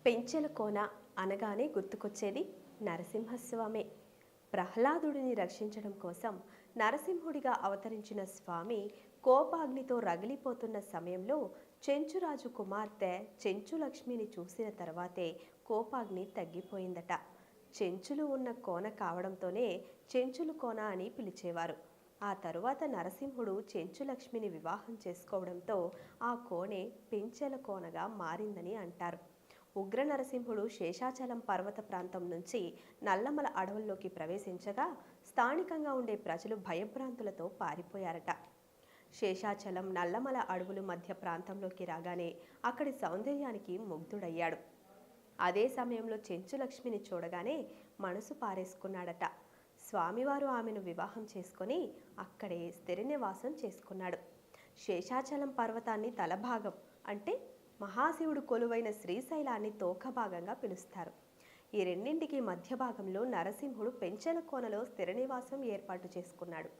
పెంచెల కోన అనగానే గుర్తుకొచ్చేది నరసింహస్వామే. ప్రహ్లాదుడిని రక్షించడం కోసం నరసింహుడిగా అవతరించిన స్వామి కోపాగ్నితో రగిలిపోతున్న సమయంలో చెంచురాజు కుమార్తె చెంచులక్ష్మిని చూసిన తర్వాతే కోపాగ్ని తగ్గిపోయిందట. చెంచులు ఉన్న కోన కావడంతోనే చెంచులు కోన అని పిలిచేవారు. ఆ తరువాత నరసింహుడు చెంచులక్ష్మిని వివాహం చేసుకోవడంతో ఆ కోనే పెంచెల కోనగా మారిందని అంటారు. ఉగ్ర నరసింహుడు శేషాచలం పర్వత ప్రాంతం నుంచి నల్లమల అడవుల్లోకి ప్రవేశించగా స్థానికంగా ఉండే ప్రజలు భయభ్రాంతులతో పారిపోయారట. శేషాచలం నల్లమల అడవులు మధ్య ప్రాంతంలోకి రాగానే అక్కడి సౌందర్యానికి ముగ్ధుడయ్యాడు. అదే సమయంలో చెంచులక్ష్మిని చూడగానే మనసు పారేసుకున్నాడట. స్వామివారు ఆమెను వివాహం చేసుకొని అక్కడే స్థిర నివాసం చేసుకున్నాడు. శేషాచలం పర్వతాన్ని తలభాగం అంటే మహాశివుడు కొలువైన శ్రీశైలాన్ని తోకభాగంగా పిలుస్తారు. ఈ రెండింటికి మధ్య భాగంలో నరసింహుడు పెంచెల కోనలో స్థిర నివాసం ఏర్పాటు చేసుకున్నాడు.